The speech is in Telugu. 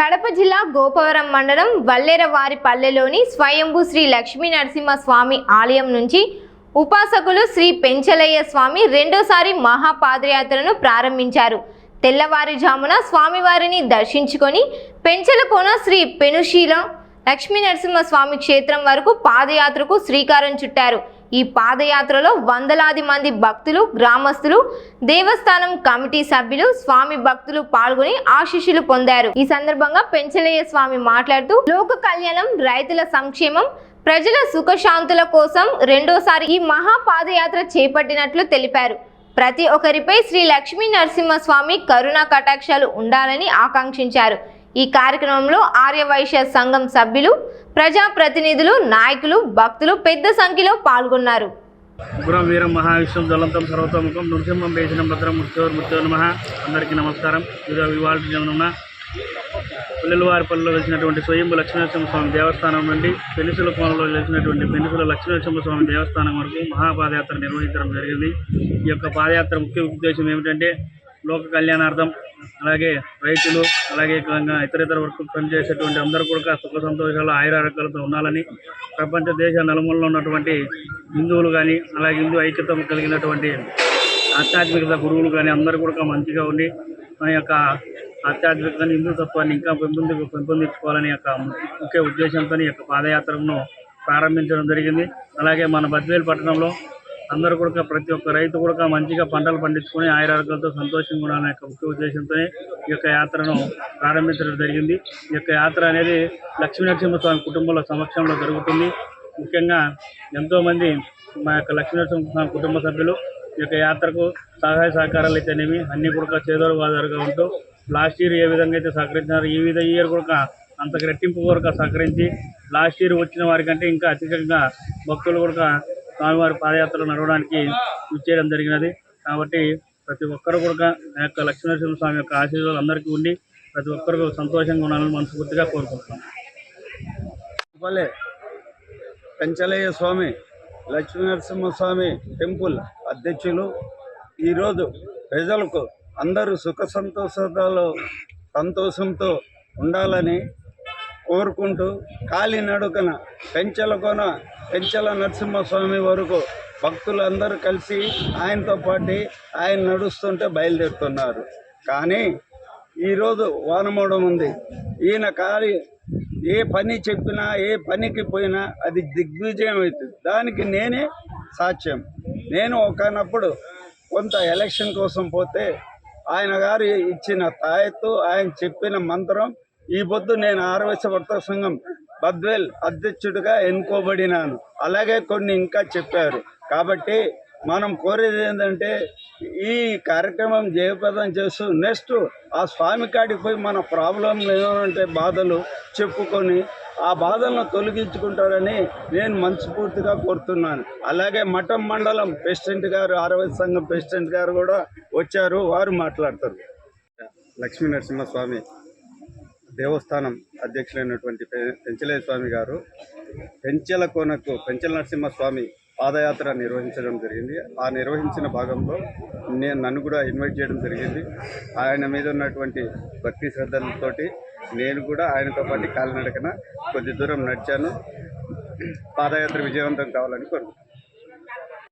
కడప జిల్లా గోపవరం మండలం వల్లేరవారిపల్లెలోని స్వయంభూ శ్రీ లక్ష్మీ నరసింహ స్వామి ఆలయం నుంచి ఉపాసకులు శ్రీ పెంచలయ్య స్వామి రెండోసారి మహాపాదయాత్రను ప్రారంభించారు. తెల్లవారుజామున స్వామివారిని దర్శించుకొని పెంచలకోన శ్రీ పెనుశీల లక్ష్మీ నరసింహ స్వామి క్షేత్రం వరకు పాదయాత్రకు శ్రీకారం చుట్టారు. ఈ పాదయాత్రలో వందలాది మంది భక్తులు, గ్రామస్తులు, దేవస్థానం కమిటీ సభ్యులు, స్వామి భక్తులు పాల్గొని ఆశీస్సులు పొందారు. ఈ సందర్భంగా పెంచలయ్య స్వామి మాట్లాడుతూ లోక కళ్యాణం, రైతుల సంక్షేమం, ప్రజల సుఖశాంతుల కోసం రెండోసారి ఈ మహాపాదయాత్ర చేపట్టినట్లు తెలిపారు. ప్రతి ఒక్కరిపై శ్రీ లక్ష్మీ నరసింహ స్వామి కరుణా కటాక్షాలు ఉండాలని ఆకాంక్షించారు. ఈ కార్యక్రమంలో ఆర్యవైశ్య సంఘం సభ్యులు, ప్రజాప్రతినిధులు, నాయకులు, భక్తులు పెద్ద సంఖ్యలో పాల్గొన్నారు. ఉగ్రం వీరం మహావిష్ణు జ్వలంతం సర్వతోముఖం నృసింహం వేసిన భద్రం మృత్యో నమః. అందరికీ నమస్కారం. ఇవాళ జన్మన పుల్లెలవారిపల్లిలో వెలిసినటువంటి స్వయంభూ లక్ష్మీనరసింహస్వామి దేవస్థానం నుండి పెనుసుల కోనలో వెలిసినటువంటి పెనుసుల లక్ష్మీనరసింహస్వామి దేవస్థానం వరకు మహాపాదయాత్ర నిర్వహించడం జరిగింది. ఈ యొక్క పాదయాత్ర ముఖ్య ఉద్దేశం ఏమిటంటే లోక కళ్యాణార్థం, అలాగే రైతులు, అలాగే ఇతర వర్క్ పనిచేసేటువంటి అందరూ కూడా సుఖ సంతోషాలు, ఆయురారోగ్యాలతో ఉండాలని, ప్రపంచ దేశ నలుమూలలో ఉన్నటువంటి హిందువులు కానీ, అలాగే హిందూ ఐక్యత కలిగినటువంటి ఆధ్యాత్మికత గురువులు కానీ అందరూ కూడా మంచిగా ఉండి మన యొక్క ఆధ్యాత్మికతని, హిందూ తత్వాన్ని ఇంకా పెంపొందించుకోవాలని యొక్క ముఖ్య ఉద్దేశంతో ఈ యొక్క పాదయాత్రను ప్రారంభించడం జరిగింది. అలాగే మన బద్వేలు పట్టణంలో అందరూ కూడా ప్రతి ఒక్క రైతు కూడా మంచిగా పంటలు పండించుకొని ఆయురారోగ్యాలతో సంతోషంగా ఉండాలనే యొక్క ముఖ్య ఉద్దేశంతో ఈ యొక్క యాత్రను ప్రారంభించడం జరిగింది. ఈ యొక్క యాత్ర అనేది లక్ష్మీనరసింహస్వామి కుటుంబాల సమక్షంలో జరుగుతుంది. ముఖ్యంగా ఎంతోమంది మా యొక్క లక్ష్మీనరసింహస్వామి కుటుంబ సభ్యులు ఈ యొక్క యాత్రకు సహాయ సహకారాలు అయితేనేమి అన్నీ కూడా చేదోడు వాదోడుగా ఉంటూ లాస్ట్ ఇయర్ ఏ విధంగా అయితే సహకరించినారు, ఈ ఇయర్ కూడా అంతకు రెట్టింపు వరకు సహకరించి లాస్ట్ ఇయర్ వచ్చిన వారికంటే ఇంకా అధికంగా భక్తులు కూడా స్వామివారి పాదయాత్రలు నడవడానికి ఇచ్చేయడం జరిగినది. కాబట్టి ప్రతి ఒక్కరు కూడా ఆ యొక్క లక్ష్మీనరసింహ స్వామి యొక్క ఆశీర్వాదాలు అందరికీ ఉండి ప్రతి ఒక్కరు సంతోషంగా ఉండాలని మనస్ఫూర్తిగా కోరుకుంటున్నాం. పెంచలయ్య స్వామి లక్ష్మీనరసింహస్వామి టెంపుల్ అధ్యక్షులు ఈరోజు ప్రజలకు అందరూ సుఖ సంతోషంతో ఉండాలని కోరుకుంటూ కాలినడకన పెంచల నరసింహస్వామి వరకు భక్తులందరూ కలిసి ఆయనతో పాటు ఆయన నడుస్తుంటే బయలుదేరుతున్నారు. కానీ ఈరోజు వానమూడం ఉంది. ఈయన ఏ పని చెప్పినా, ఏ పనికి పోయినా అది దిగ్విజయం అవుతుంది. దానికి నేనే సాక్ష్యం. నేను ఒకనప్పుడు కొంత ఎలక్షన్ కోసం పోతే ఆయన గారు ఇచ్చిన తాయెత్తు, ఆయన చెప్పిన మంత్రం ఈ పొద్దు నేను ఆర్యవైశ్య వర్తక సంఘం బద్వేల్ అధ్యక్షుడిగా ఎన్నుకోబడినాను. అలాగే కొన్ని ఇంకా చెప్పారు. కాబట్టి మనం కోరేది ఏంటంటే ఈ కార్యక్రమం జయప్రదం చేస్తూ నెక్స్ట్ ఆ స్వామి కాడికి పోయి మన ప్రాబ్లంలు ఏమంటే బాధలు చెప్పుకొని ఆ బాధలను తొలగించుకుంటారని నేను మనస్ఫూర్తిగా కోరుతున్నాను. అలాగే మఠం మండలం ప్రెసిడెంట్ గారు, ఆర్యవైశ్య సంఘం ప్రెసిడెంట్ గారు కూడా వచ్చారు, వారు మాట్లాడతారు. లక్ష్మీ నరసింహస్వామి దేవస్థానం అధ్యక్షులైనటువంటి పెంచలయ్య స్వామి గారు పెంచల కోనకు పెంచల నరసింహస్వామి పాదయాత్ర నిర్వహించడం జరిగింది. ఆ నిర్వహించిన భాగంలో నన్ను కూడా ఇన్వైట్ చేయడం జరిగింది. ఆయన మీద ఉన్నటువంటి భక్తి శ్రద్ధలతోటి నేను కూడా ఆయనతో పాటు కాలినడకన కొద్ది దూరం నడిచాను. పాదయాత్ర విజయవంతం కావాలని కోరుకుంటున్నాను.